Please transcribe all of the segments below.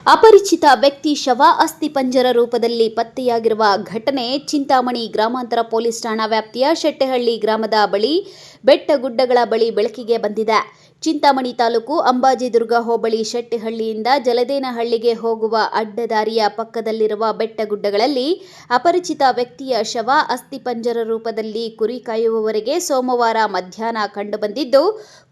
ಅಪರಿಚಿತ ವ್ಯಕ್ತಿ ಶವ ಅಸ್ಥಿಪಂಜರ ರೂಪದಲ್ಲಿ ಪತ್ತೆಯಾಗಿರುವ ಘಟನೆ ಚಿಂತಾಮಣಿ ಗ್ರಾಮಾಂತರ ಪೊಲೀಸ್ ಠಾಣಾ ವ್ಯಾಪ್ತಿಯ ಶೆಟ್ಟೆಹಳ್ಳಿ ಗ್ರಾಮದ ಬಳಿ ಬೆಟ್ಟಗುಡ್ಡಗಳ ಬಳಿ ಬೆಳಕಿಗೆ ಬಂದಿದೆ. ಚಿಂತಾಮಣಿ ತಾಲೂಕು ಅಂಬಾಜಿದುರ್ಗ ಹೋಬಳಿ ಶೆಟ್ಟಿಹಳ್ಳಿಯಿಂದ ಜಲದೇನಹಳ್ಳಿಗೆ ಹೋಗುವ ಅಡ್ಡದಾರಿಯ ಪಕ್ಕದಲ್ಲಿರುವ ಬೆಟ್ಟಗುಡ್ಡಗಳಲ್ಲಿ ಅಪರಿಚಿತ ವ್ಯಕ್ತಿಯ ಶವ ಅಸ್ಥಿಪಂಜರ ರೂಪದಲ್ಲಿ ಕುರಿ ಕಾಯುವವರೆಗೆ ಸೋಮವಾರ ಮಧ್ಯಾಹ್ನ ಕಂಡುಬಂದಿದ್ದು,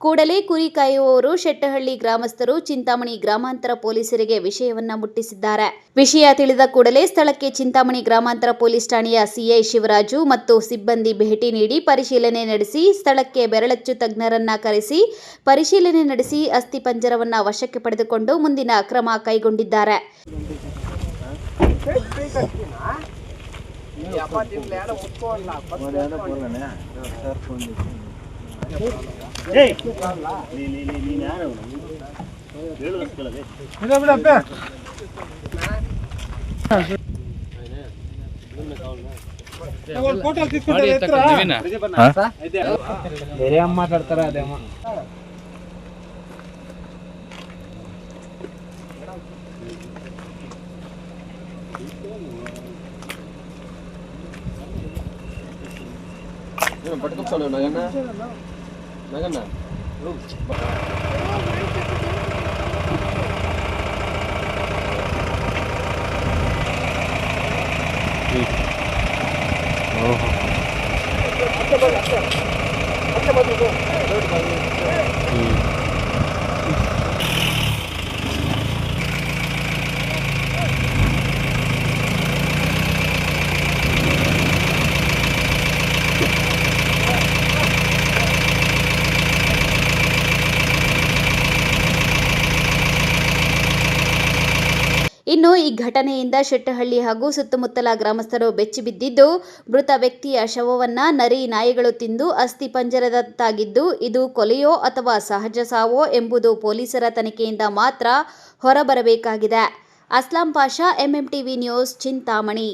ಕೂಡಲೇ ಕುರಿ ಕಾಯುವವರು ಶೆಟ್ಟಹಳ್ಳಿ ಗ್ರಾಮಸ್ಥರು ಚಿಂತಾಮಣಿ ಗ್ರಾಮಾಂತರ ಪೊಲೀಸರಿಗೆ ವಿಷಯವನ್ನ ಮುಟ್ಟಿಸಿದ್ದಾರೆ. ವಿಷಯ ತಿಳಿದ ಕೂಡಲೇ ಸ್ಥಳಕ್ಕೆ ಚಿಂತಾಮಣಿ ಗ್ರಾಮಾಂತರ ಪೊಲೀಸ್ ಠಾಣೆಯ ಸಿಐ ಶಿವರಾಜು ಮತ್ತು ಸಿಬ್ಬಂದಿ ಭೇಟಿ ನೀಡಿ ಪರಿಶೀಲನೆ ನಡೆಸಿ ಸ್ಥಳಕ್ಕೆ ಬೆರಳಚ್ಚು ತಜ್ಞರನ್ನ ಕರೆಸಿ ಪರಿಶೀಲನೆ ನಡೆಸಿ ಅಸ್ಥಿಪಂಜರವನ್ನ ವಶಕ್ಕೆ ಪಡೆದುಕೊಂಡು ಮುಂದಿನ ಕ್ರಮ ಕೈಗೊಂಡಿದ್ದಾರೆ. ಮಾತಾಡ್ತಾರ ಅದೇಮ್ಮ పట్టుకొస్తాను నగన్న నగన్న ಇನ್ನು ಈ ಘಟನೆಯಿಂದ ಶೆಟ್ಟಹಳ್ಳಿ ಹಾಗೂ ಸುತ್ತಮುತ್ತಲ ಗ್ರಾಮಸ್ಥರು ಬೆಚ್ಚಿಬಿದ್ದಿದ್ದು, ಮೃತ ವ್ಯಕ್ತಿಯ ಶವವನ್ನ ನರಿ ನಾಯಿಗಳು ತಿಂದು ಅಸ್ಥಿಪಂಜರದತ್ತಾಗಿದ್ದು, ಇದು ಕೊಲೆಯೋ ಅಥವಾ ಸಹಜ ಸಾವೋ ಎಂಬುದು ಪೊಲೀಸರ ತನಿಖೆಯಿಂದ ಮಾತ್ರ ಹೊರಬರಬೇಕಾಗಿದೆ. Aslam Pasha, MMTV news, Chintamani.